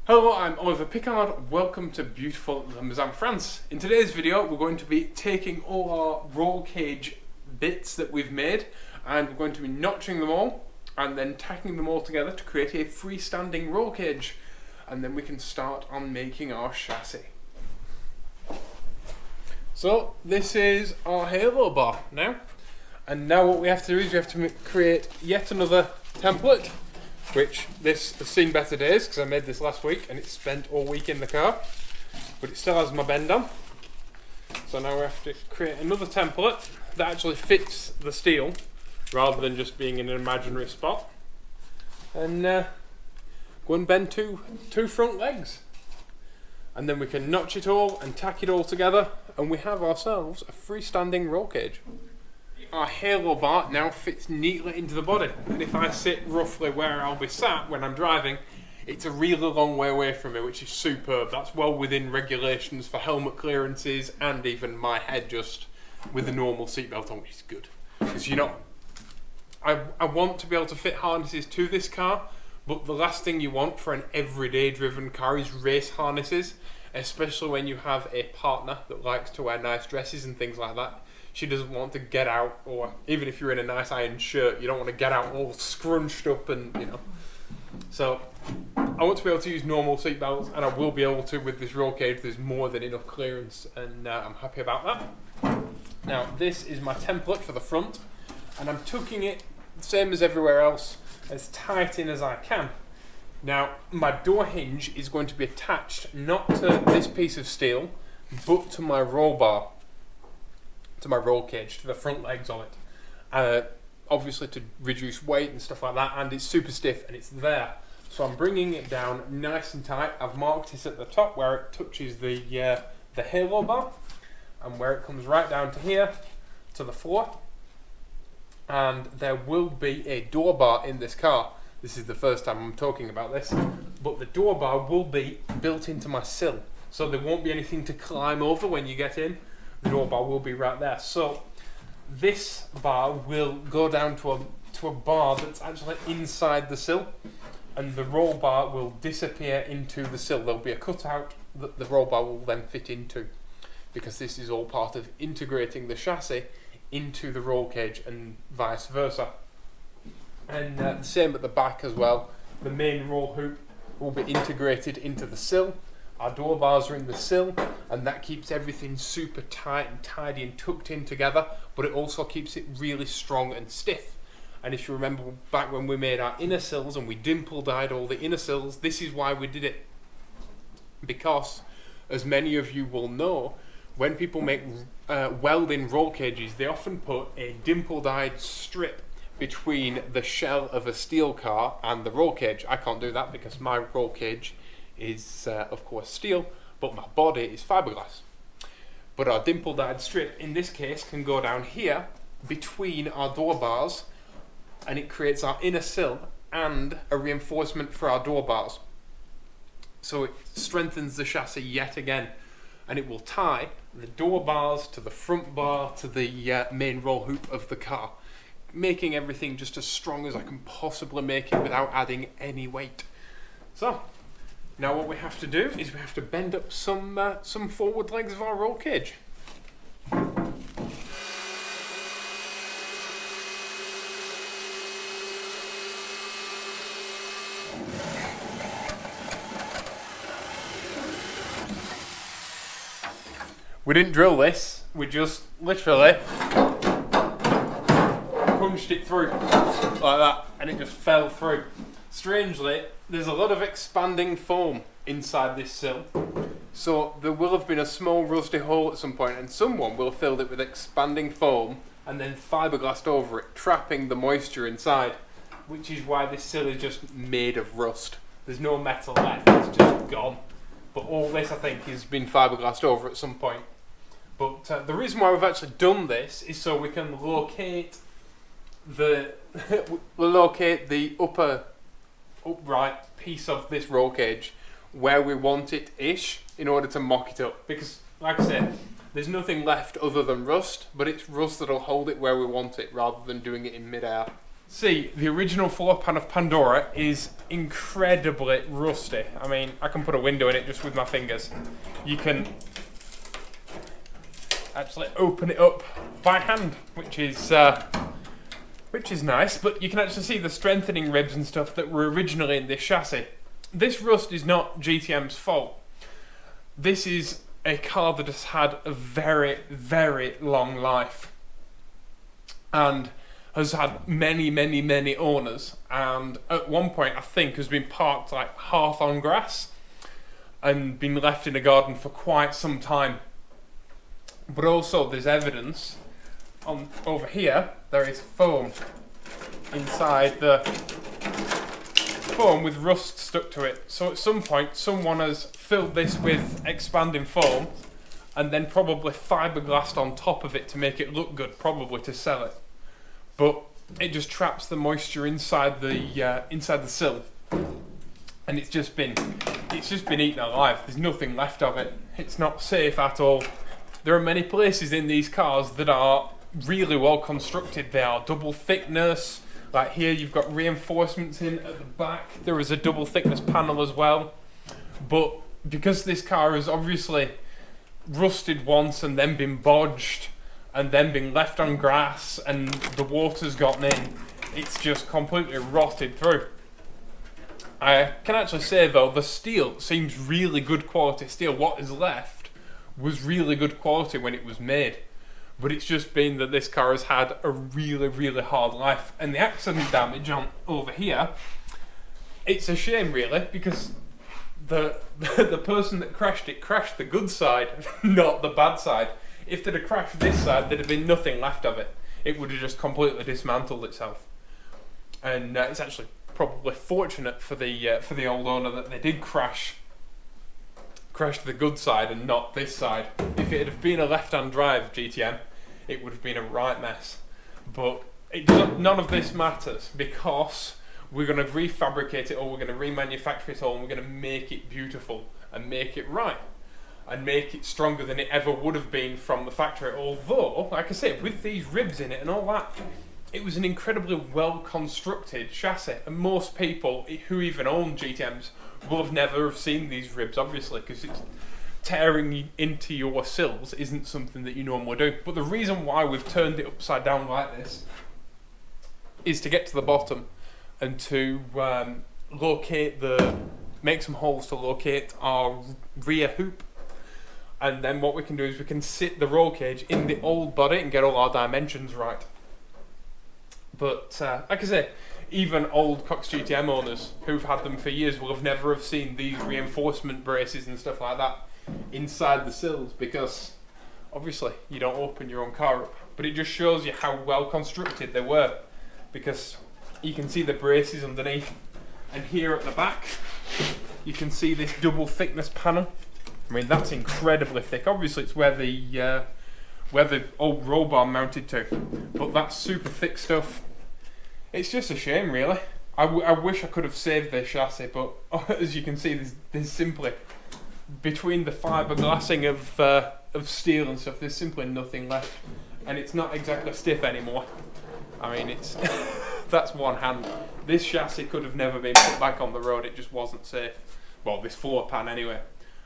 Hello, I'm Oliver Pickard. Welcome to beautiful Limousin, France. In today's video, we're going to be taking all our roll cage bits that we've made and we're going to be notching them all and then tacking them all together to create a freestanding roll cage. And then we can start on making our chassis. So this is our halo bar now. And now what we have to do is we have to create yet another template, which this has seen better days because I made this last week and it's spent all week in the car, but it still has my bend on. So now we have to create another template that actually fits the steel rather than just being in an imaginary spot, and go and bend two front legs, and then we can notch it all and tack it all together and we have ourselves a freestanding roll cage. Our halo bar now fits neatly into the body, and if I sit roughly where I'll be sat when I'm driving, it's a really long way away from me, which is superb. That's well within regulations for helmet clearances and even my head just with a normal seatbelt on, which is good. Because I want to be able to fit harnesses to this car, but the last thing you want for an everyday driven car is race harnesses, especially when you have a partner that likes to wear nice dresses and things like that. She doesn't want to get out, or even if you're in a nice iron shirt, you don't want to get out all scrunched up and, you know. So I want to be able to use normal seat belts, and I will be able to with this roll cage. There's more than enough clearance, and I'm happy about that. Now this is my template for the front, and I'm tucking it, same as everywhere else, as tight in as I can. Now my door hinge is going to be attached not to this piece of steel, but to my roll bar. To my roll cage, to the front legs of it, obviously to reduce weight and stuff like that, and it's super stiff and it's there, so I'm bringing it down nice and tight. I've marked it at the top where it touches the halo bar and where it comes right down to here to the floor, and there will be a door bar in this car. This is the first time I'm talking about this, but the door bar will be built into my sill, so there won't be anything to climb over when you get in. The door bar will be right there. So this bar will go down to a bar that's actually inside the sill, and the roll bar will disappear into the sill. There'll be a cutout that the roll bar will then fit into, because this is all part of integrating the chassis into the roll cage and vice versa. And the same at the back as well. The main roll hoop will be integrated into the sill. Our door bars are in the sill, and that keeps everything super tight and tidy and tucked in together, but it also keeps it really strong and stiff. And if you remember back when we made our inner sills and we dimple dyed all the inner sills, this is why we did it. Because, as many of you will know, when people make welding roll cages, they often put a dimple dyed strip between the shell of a steel car and the roll cage. I can't do that because my roll cage is of course steel, but my body is fiberglass. But our dimple dyed strip in this case can go down here between our door bars, and it creates our inner sill and a reinforcement for our door bars. So it strengthens the chassis yet again, and it will tie the door bars to the front bar to the main roll hoop of the car, making everything just as strong as I can possibly make it without adding any weight. So now what we have to do is we have to bend up some forward legs of our roll cage. We didn't drill this, we just literally punched it through like that, and it just fell through. Strangely, there's a lot of expanding foam inside this sill, so there will have been a small rusty hole at some point, and someone will have filled it with expanding foam and then fiberglassed over it, trapping the moisture inside, which is why this sill is just made of rust. There's no metal left, it's just gone. But all this, I think, has been fiberglassed over at some point. But the reason why we've actually done this is so we can locate the upper upright piece of this roll cage where we want it ish in order to mock it up, because like I said, there's nothing left other than rust, but it's rust that'll hold it where we want it rather than doing it in mid-air. see, the original floor pan of Pandora is incredibly rusty. I mean, I can put a window in it just with my fingers. You can actually open it up by hand, which is nice, but you can actually see the strengthening ribs and stuff that were originally in this chassis. This rust is not GTM's fault. This is a car that has had a very, very long life and has had many, many, many owners, and at one point I think has been parked like half on grass and been left in a garden for quite some time. But also there's evidence on over here. There is foam inside the foam with rust stuck to it. So at some point someone has filled this with expanding foam and then probably fiberglassed on top of it to make it look good, probably to sell it. But it just traps the moisture inside the sill, and it's just been eaten alive. There's nothing left of it. It's not safe at all. There are many places in these cars that are really well constructed. They are double thickness. Like here, you've got reinforcements in at the back. There is a double thickness panel as well. But because this car has obviously rusted once and then been bodged and then been left on grass and the water's gotten in, it's just completely rotted through. I can actually say though, the steel seems really good quality steel. What is left was really good quality when it was made. But it's just been that this car has had a really, really hard life. And the accident damage on over here, it's a shame really, because the person that crashed it crashed the good side, not the bad side. If they'd have crashed this side, there'd have been nothing left of it. It would have just completely dismantled itself. And it's actually probably fortunate for the old owner that they did crash the good side and not this side. If it had been a left-hand drive GTM, it would have been a right mess. But none of this matters, because we're going to refabricate it, or we're going to remanufacture it all, and we're going to make it beautiful and make it right and make it stronger than it ever would have been from the factory. Although, like I say, with these ribs in it and all that, it was an incredibly well constructed chassis, and most people who even own GTMs will have never have seen these ribs, obviously, because it's tearing into your sills isn't something that you normally do. But the reason why we've turned it upside down like this is to get to the bottom and to make some holes to locate our rear hoop. And then what we can do is we can sit the roll cage in the old body and get all our dimensions right. But like I say, even old Cox GTM owners who've had them for years will have never have seen these reinforcement braces and stuff like that inside the sills, because obviously you don't open your own car up. But it just shows you how well constructed they were, because you can see the braces underneath, and here at the back you can see this double thickness panel. I mean, that's incredibly thick. Obviously it's where the old roll bar mounted to, but that's super thick stuff. It's just a shame really. I wish I could have saved this chassis, but as you can see, there's simply, between the fiberglassing of steel and stuff, there's simply nothing left, and it's not exactly stiff anymore. I mean, it's that's one hand. This chassis could have never been put back on the road. It just wasn't safe. Well, this floor pan anyway.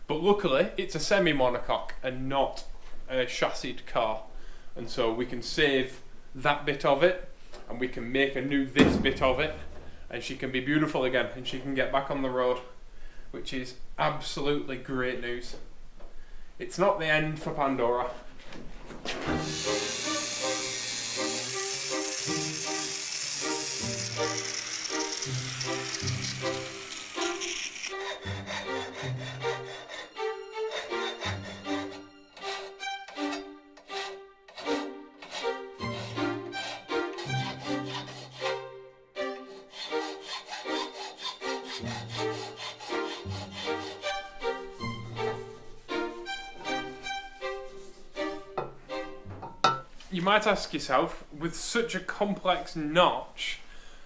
But luckily, it's a semi-monocoque and not a chassised car, and so we can save that bit of it, and we can make a new this bit of it, and she can be beautiful again, and she can get back on the road, which is absolutely great news. It's not the end for Pandora. You might ask yourself, with such a complex notch,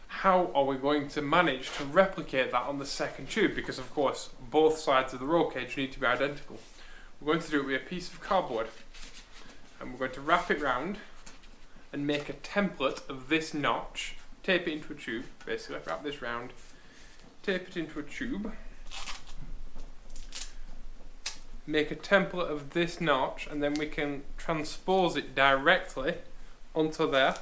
how are we going to manage to replicate that on the second tube? Because of course, both sides of the roll cage need to be identical. We're going to do it with a piece of cardboard, and we're going to wrap it round and make a template of this notch tape it into a tube, basically, wrap this round, tape it into a tube, make a template of this notch, and then we can transpose it directly onto there,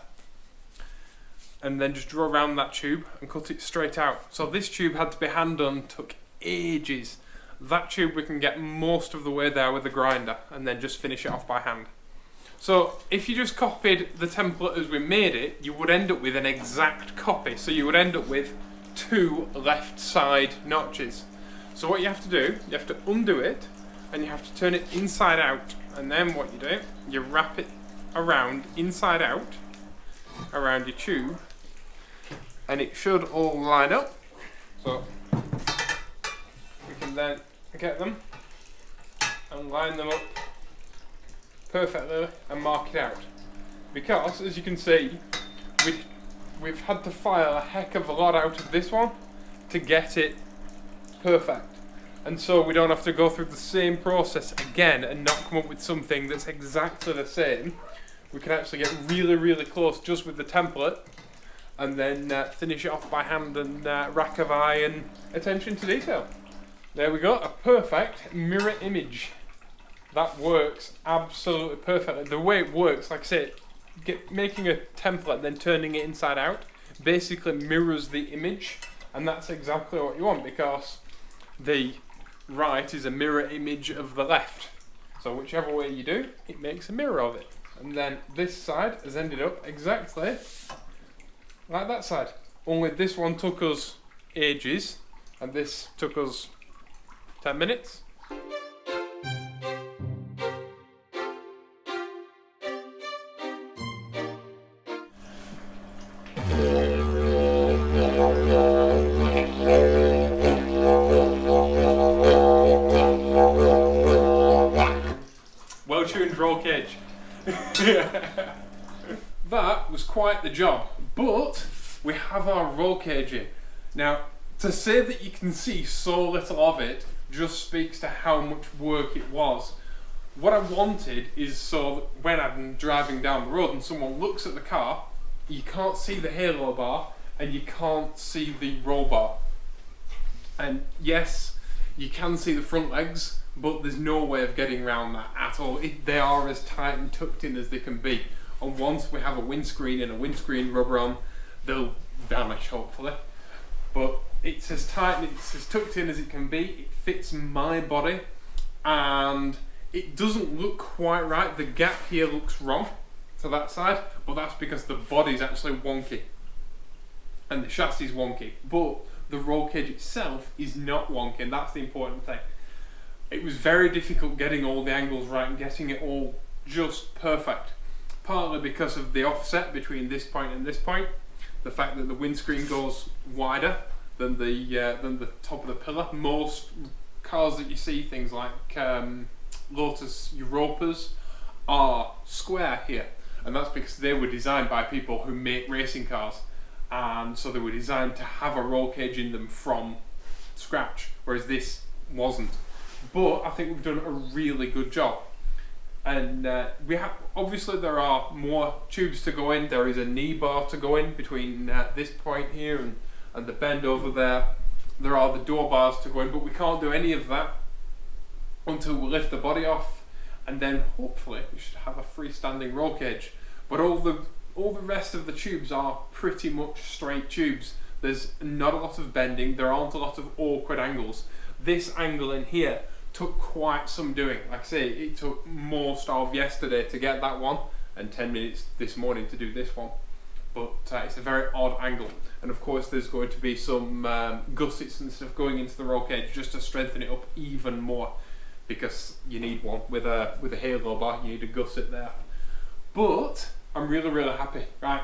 and then just draw around that tube and cut it straight out. So this tube had to be hand done, took ages. That tube we can get most of the way there with a grinder and then just finish it off by hand. So if you just copied the template as we made it, you would end up with an exact copy. So you would end up with 2 left side notches. So what you have to do, you have to undo it and you have to turn it inside out. And then what you do, you wrap it around inside out around your tube, and it should all line up. So we can then get them and line them up perfectly and mark it out. Because as you can see, we've had to file a heck of a lot out of this one to get it perfect. And so we don't have to go through the same process again and not come up with something that's exactly the same. We can actually get really, really close just with the template and then finish it off by hand and rack of eye and attention to detail. There we go, a perfect mirror image. That works absolutely perfectly. The way it works, like I say, making a template and then turning it inside out basically mirrors the image, and that's exactly what you want, because the right is a mirror image of the left. So whichever way you do, it makes a mirror of it. And then this side has ended up exactly like that side. Only this one took us ages, and this took us 10 minutes. Well-tuned roll cage. That was quite the job, but we have our roll cage in. Now, to say that you can see so little of it just speaks to how much work it was. What I wanted is so that when I'm driving down the road and someone looks at the car, you can't see the halo bar and you can't see the roll bar. And yes, you can see the front legs, but there's no way of getting around that at all. They are as tight and tucked in as they can be. And once we have a windscreen and a windscreen rubber on, they'll vanish hopefully. But it's as tight and it's as tucked in as it can be. It fits my body and it doesn't look quite right. The gap here looks wrong to that side, but that's because the body's actually wonky and the chassis is wonky. But the roll cage itself is not wonky, and that's the important thing. It was very difficult getting all the angles right and getting it all just perfect. Partly because of the offset between this point and this point, the fact that the windscreen goes wider than the top of the pillar. Most cars that you see, things like Lotus Europas, are square here, and that's because they were designed by people who make racing cars, and so they were designed to have a roll cage in them from scratch, whereas this wasn't. But I think we've done a really good job. And we have, obviously there are more tubes to go in. There is a knee bar to go in between this point here and the bend over there. There are the door bars to go in, but we can't do any of that until we lift the body off, and then hopefully we should have a freestanding roll cage. But all the rest of the tubes are pretty much straight tubes. There's not a lot of bending, there aren't a lot of awkward angles. This angle in here took quite some doing. Like I say, it took most of yesterday to get that one and 10 minutes this morning to do this one. But it's a very odd angle, and of course there's going to be some gussets and stuff going into the roll cage just to strengthen it up even more, because you need one with a halo bar. You need a gusset there. But I'm really happy. Right,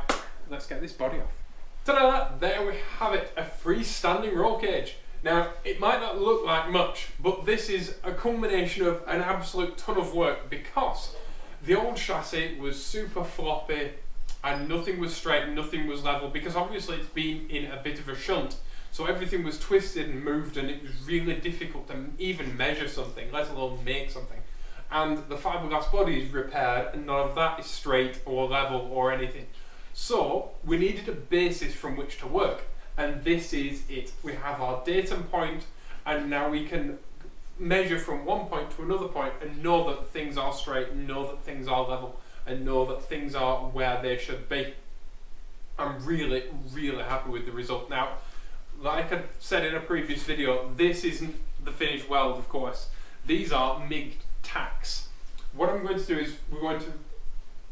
let's get this body off. Ta-da! There we have it, a freestanding roll cage. Now, it might not look like much, but this is a combination of an absolute ton of work, because the old chassis was super floppy and nothing was straight and nothing was level, because obviously it's been in a bit of a shunt, so everything was twisted and moved, and it was really difficult to even measure something, let alone make something. And the fiberglass body is repaired and none of that is straight or level or anything. So we needed a basis from which to work, and this is it. We have our datum point, and now we can measure from one point to another point and know that things are straight, know that things are level, and know that things are where they should be. I'm really, really happy with the result. Now, like I said in a previous video, this isn't the finished weld, of course. These are MIG tacks. What I'm going to do is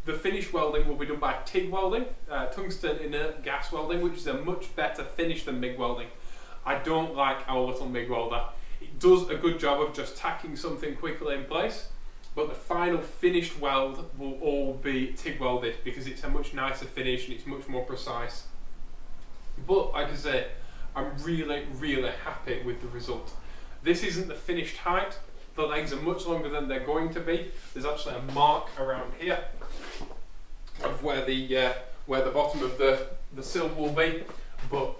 the finished welding will be done by TIG welding, tungsten inert gas welding, which is a much better finish than MIG welding. I don't like our little MIG welder. It does a good job of just tacking something quickly in place, but the final finished weld will all be TIG welded because it's a much nicer finish and it's much more precise. But like I say, I'm really, really happy with the result. This isn't the finished height. The legs are much longer than they're going to be. There's actually a mark around here of where the bottom of the sill will be, but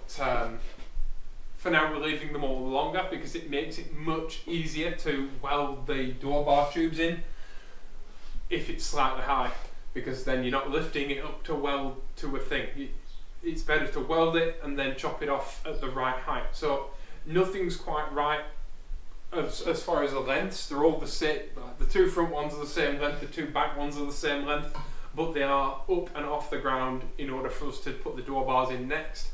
for now we're leaving them all longer because it makes it much easier to weld the door bar tubes in if it's slightly high, because then you're not lifting it up to weld to a thing. It's better to weld it and then chop it off at the right height. So nothing's quite right as far as the lengths. They're all the same. The two front ones are the same length, the two back ones are the same length, but they are up and off the ground in order for us to put the door bars in next.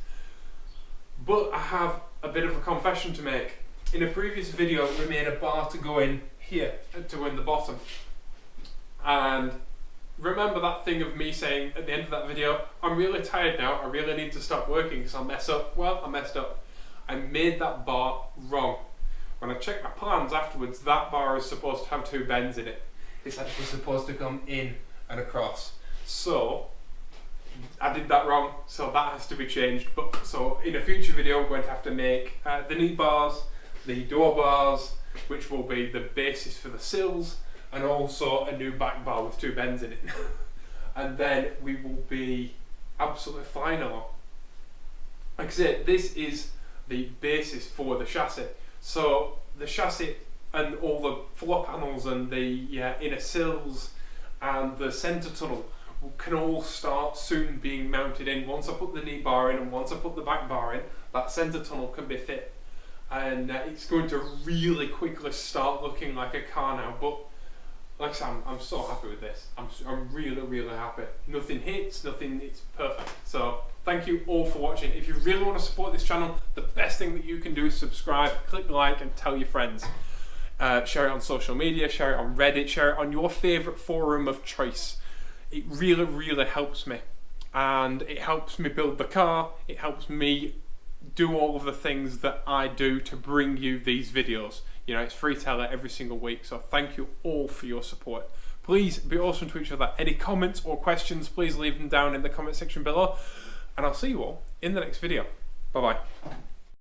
But I have a bit of a confession to make. In a previous video we made a bar to go in here, to go in the bottom, and remember that thing of me saying at the end of that video, I'm really tired now, I really need to stop working because I'll mess up. Well, I messed up. I made that bar wrong. When I checked my plans afterwards, that bar is supposed to have two bends in it. It's actually supposed to come in and across. So I did that wrong, so that has to be changed. But so in a future video we're going to have to make the knee bars, the door bars, which will be the basis for the sills, and also a new back bar with two bends in it. And then we will be absolutely fine along. Like I said, this is the basis for the chassis. So the chassis and all the floor panels and the inner sills and the centre tunnel can all start soon being mounted in. Once I put the knee bar in and once I put the back bar in, that centre tunnel can be fit, and it's going to really quickly start looking like a car now. But like I said, I'm so happy with this. I'm really, really happy. Nothing hits, nothing, it's perfect. So thank you all for watching. If you really want to support this channel, the best thing that you can do is subscribe, click like, and tell your friends. Share it on social media, share it on Reddit, share it on your favourite forum of choice. It really, really helps me. And it helps me build the car, it helps me do all of the things that I do to bring you these videos. You know, it's free teller every single week, so thank you all for your support. Please be awesome to each other. Any comments or questions, please leave them down in the comment section below. And I'll see you all in the next video. Bye bye.